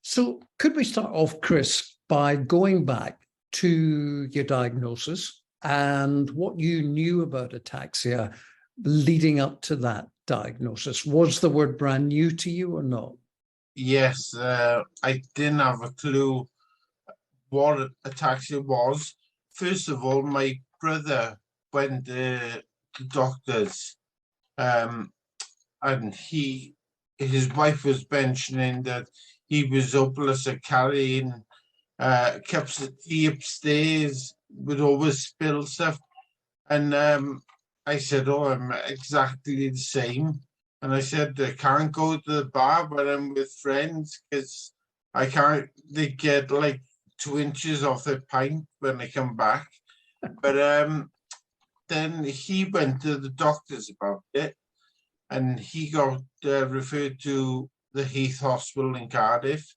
So could we start off, Chris, by going back to your diagnosis and what you knew about ataxia leading up to that diagnosis? Was the word brand new to you or not? Yes, I didn't have a clue what ataxia was. First of all, my brother went to the doctors, and his wife was mentioning that he was hopeless at carrying cups of tea upstairs, would always spill stuff. And I said, oh, I'm exactly the same. And I said, I can't go to the bar when I'm with friends because they get like 2 inches off their pint when they come back. But then he went to the doctors about it, and he got referred to the Heath Hospital in Cardiff.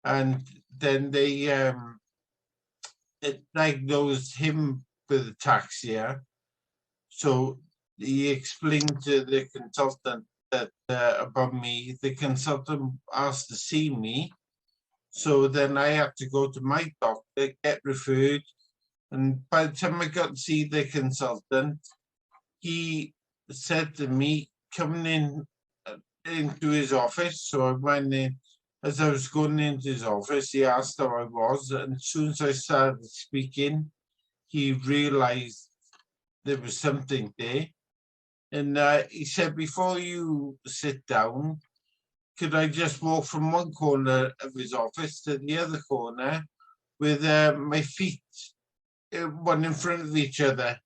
And then they diagnosed him with ataxia. So he explained to the consultant that about me. The consultant asked to see me. So then I had to go to my doctor, get referred. And by the time I got to see the consultant, he said to me, coming into his office. So I went in. As I was going into his office, he asked how I was. And as soon as I started speaking, he realized there was something there. And he said, before you sit down, could I just walk from one corner of his office to the other corner with my feet, one in front of each other,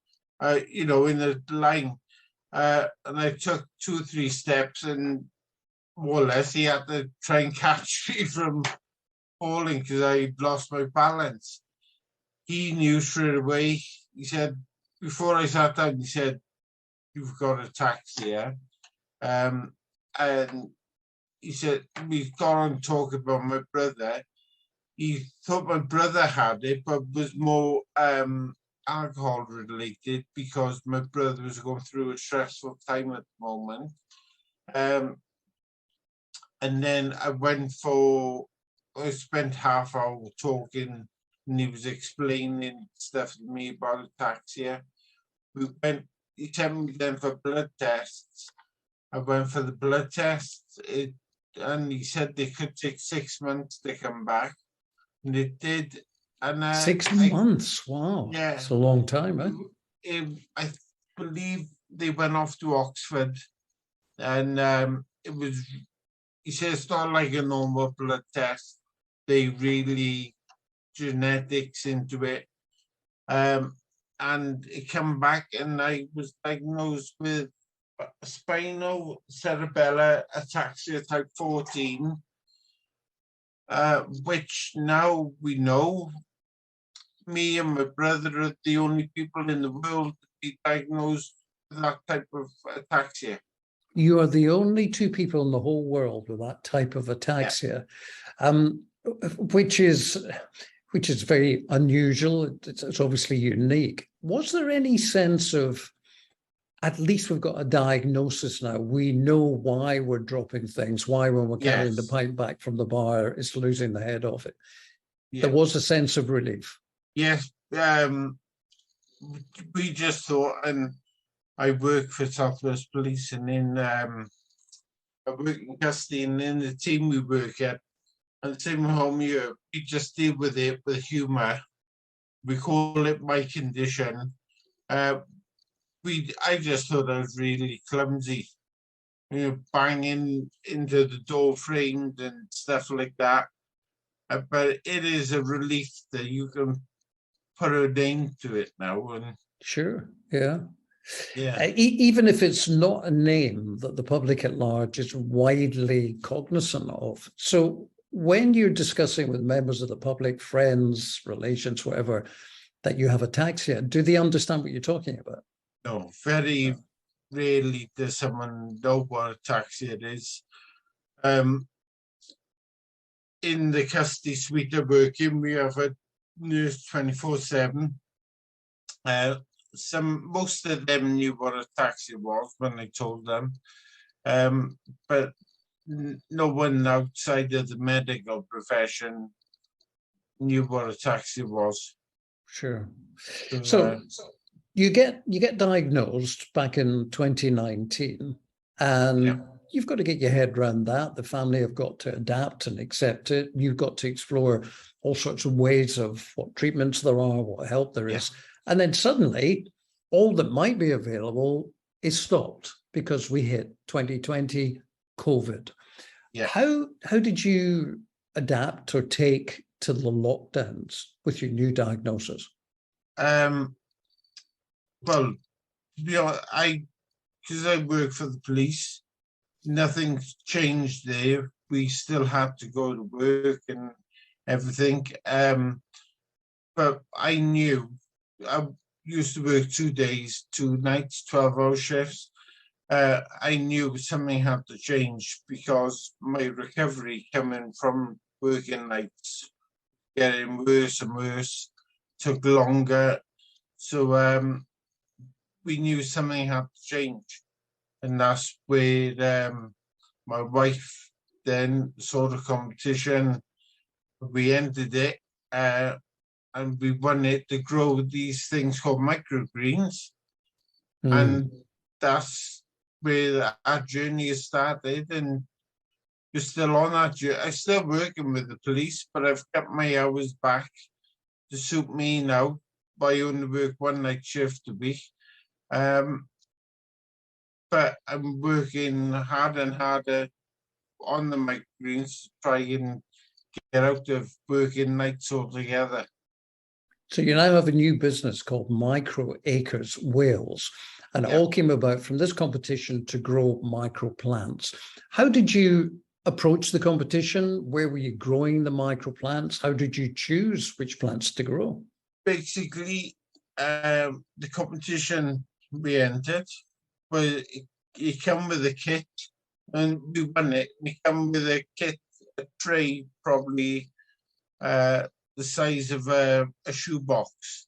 in a line. And I took 2 or 3 steps, and more or less he had to try and catch me from falling because I lost my balance. He knew straight away. He said, before I sat down, he said, you've got ataxia. And he said, we got on talk about my brother. He thought my brother had it, but was more alcohol related because my brother was going through a stressful time at the moment. And then I spent half hour talking, and he was explaining stuff to me about ataxia. He sent me then for blood tests. I went for the blood tests, and he said they could take 6 months to come back. And it did. And 6 months? Wow. Yeah. It's a long time, eh? I believe they went off to Oxford, and he said it's not like a normal blood test. They really genetics into it. And it came back, and I was diagnosed with spinocerebellar ataxia type 14, which now we know me and my brother are the only people in the world to be diagnosed with that type of ataxia. You are the only 2 people in the whole world with that type of ataxia, which is very unusual. It's obviously unique. Was there any sense of, at least we've got a diagnosis now, we know why we're dropping things, why when we're carrying the pint back from the bar, it's losing the head off it? Yeah. There was a sense of relief. Yes. We just thought, and I work for South West Police, and I work in custody, and in the team we work at, and the same home here, we just deal with it with humour. We call it my condition. I just thought I was really clumsy, banging into the door frames and stuff like that. But it is a relief that you can put a name to it now. And sure, yeah. Yeah. Even if it's not a name that the public at large is widely cognizant of. So when you're discussing with members of the public, friends, relations, whatever, that you have ataxia, do they understand what you're talking about? No, very rarely does someone know what ataxia is. In the custody suite I work in, we have a nurse 24/7. Most of them knew what ataxia was when I told them, but no one outside of the medical profession knew what ataxia was. Sure. So, So you get diagnosed back in 2019, and yeah. you've got to get your head around that. The family have got to adapt and accept it. You've got to explore all sorts of ways of what treatments there are, what help there is. And then suddenly, all that might be available is stopped because we hit 2020 COVID. Yeah. How did you adapt or take to the lockdowns with your new diagnosis? Well, to be honest, because I work for the police, nothing's changed there. We still had to go to work and everything. But I knew I used to work 2 days, 2 nights, 12-hour shifts. I knew something had to change because my recovery coming from working nights getting worse and worse, took longer. So we knew something had to change. And that's where my wife then saw the competition. We entered it and we won it to grow these things called microgreens. And that's where our journey has started. And we're still on that journey. I'm still working with the police, but I've got my hours back to suit me now. I only work 1 night shift a week. But I'm working harder and harder on the microgreens to try and get out of working nights altogether. So you now have a new business called Micro Acres Wales, and it all came about from this competition to grow micro plants. How did you approach the competition? Where were you growing the micro plants? How did you choose which plants to grow? Basically, the competition we entered, well, you come with a kit, and we won it. We come with a kit, a tray, probably the size of a shoebox.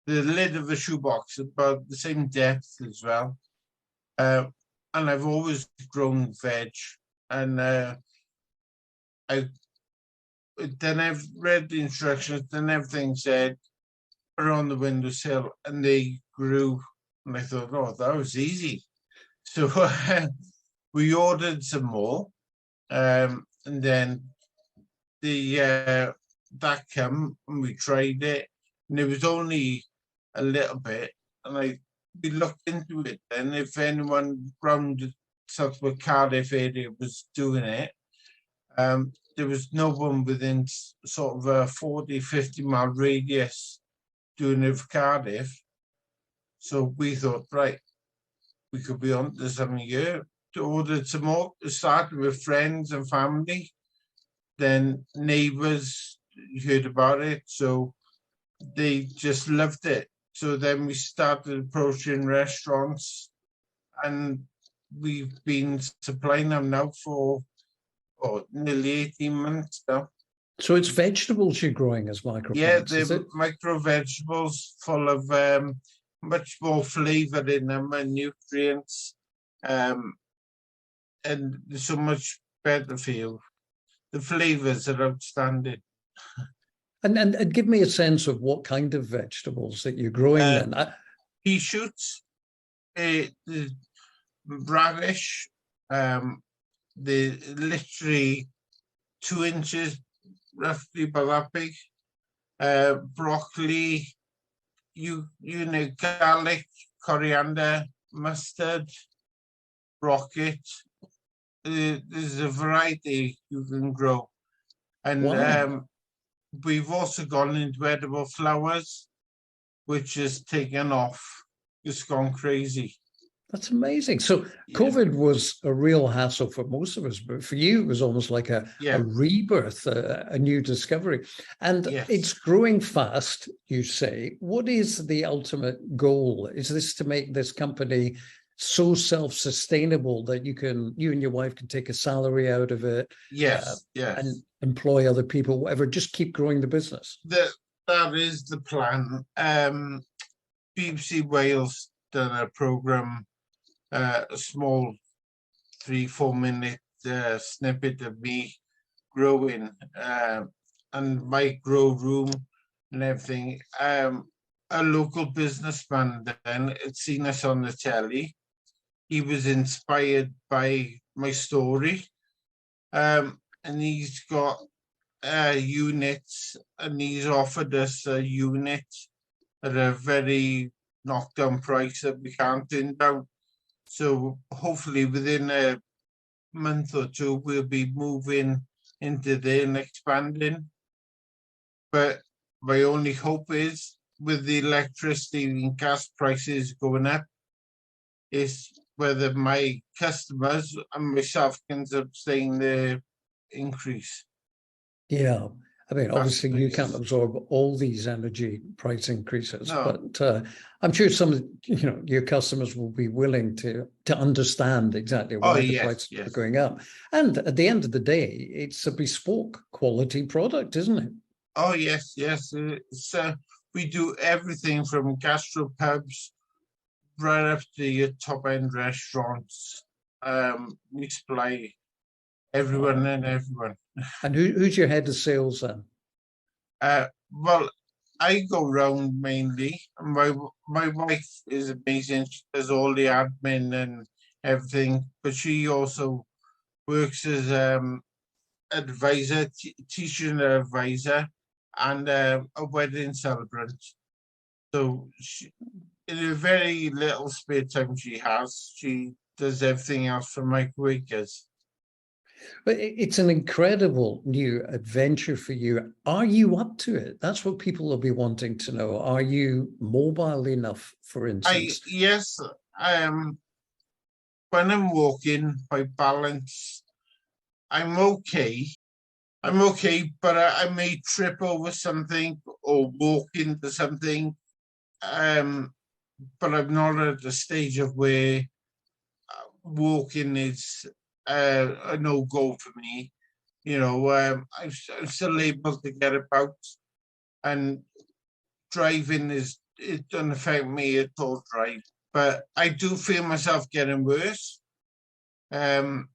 The lid of a shoebox, about the same depth as well. And I've always grown veg, and then I've read the instructions, then everything said, put it on the windowsill, and they grew. And I thought, oh, that was easy. So we ordered some more, and then that came and we tried it, and it was only a little bit, and we looked into it. And if anyone around sort of Cardiff area was doing it, there was no one within sort of a 40-50 mile radius doing it for Cardiff. So we thought, right, we could be on to something here. To order some more, started with friends and family, then neighbours heard about it, so they just loved it. So then we started approaching restaurants, and we've been supplying them now for nearly 18 months now. So it's vegetables you're growing as micro plants, is it? They're micro vegetables full of much more flavour in them and nutrients, and they're so much better for you. The flavours are outstanding. And give me a sense of what kind of vegetables that you're growing then. Pea shoots, the radish, they're literally 2 inches, roughly about that big. Broccoli, you know, garlic, coriander, mustard, rocket. There's a variety you can grow. And Wow. We've also gone into edible flowers, which has taken off. It's gone crazy. That's amazing. So COVID was a real hassle for most of us, but for you, it was almost like a rebirth, a new discovery. And it's growing fast, you say. What is the ultimate goal? Is this to make this company so self-sustainable that you and your wife can take a salary out of it? Yes. And employ other people, whatever, just keep growing the business? That is the plan. BBC Wales done a programme, a small 3-4 minute snippet of me growing and my grow room and everything. A local businessman then had seen us on the telly. He was inspired by my story, and he's got units, and he's offered us a unit at a very knockdown price that we can't turn down. So hopefully within a month or two, we'll be moving into there and expanding. But my only hope is, with the electricity and gas prices going up, is whether my customers and myself can sustain the increase. Yeah. I mean, That's obviously the you can't biggest- absorb all these energy price increases, No. but I'm sure some of your customers will be willing to understand exactly why the prices are going up. And at the end of the day, it's a bespoke quality product, isn't it? Oh yes, yes. We do everything from gastropubs right up to your top end restaurants. We supply everyone and everyone. And who's your head of sales then? Well, I go around mainly. My wife is amazing. She does all the admin and everything, but she also works as advisor, teaching advisor, and a wedding celebrant. So she, in a very little spare time she has, she does everything else for microgreens. But it's an incredible new adventure for you. Are you up to it? That's what people will be wanting to know. Are you mobile enough, for instance? Yes. When I'm walking, my balance, I'm okay. I'm okay, but I may trip over something or walk into something. But I'm not at the stage of where walking is a no-go for me. You know, I'm still able to get about, and driving it doesn't affect me at all, drive. But I do feel myself getting worse. But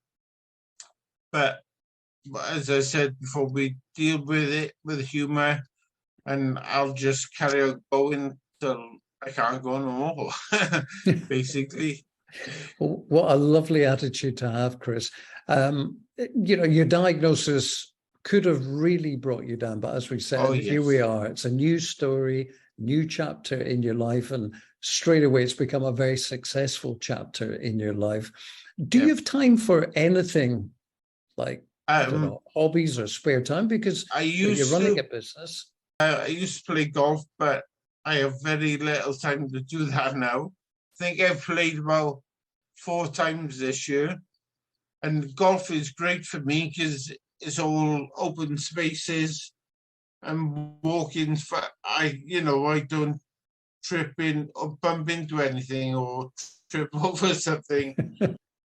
as I said before, we deal with it with humor, and I'll just carry on going till I can't go no more, basically. Well, what a lovely attitude to have, Chris. Your diagnosis could have really brought you down, but as we said, here we are. It's a new story, new chapter in your life, and straight away it's become a very successful chapter in your life. Do you have time for anything like, I don't know, hobbies or spare time? Because you're running a business. I used to play golf, but I have very little time to do that now. I think I've played about 4 times this year, and golf is great for me because it's all open spaces and walking. I don't trip in or bump into anything or trip over something.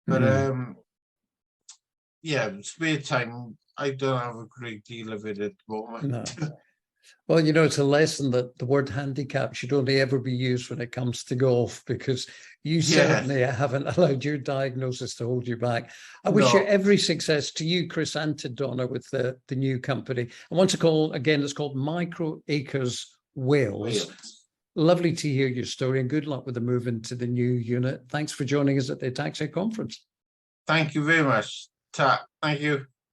But yeah, spare time, I don't have a great deal of it at the moment. No. Well, it's a lesson that the word handicap should only ever be used when it comes to golf, because you certainly haven't allowed your diagnosis to hold you back. I wish you every success to you, Chris, and to Donna with the new company. I want to call, again, it's called Micro Acres Wales. Lovely to hear your story, and good luck with the move into the new unit. Thanks for joining us at the Ataxia conference. Thank you very much. Thank you.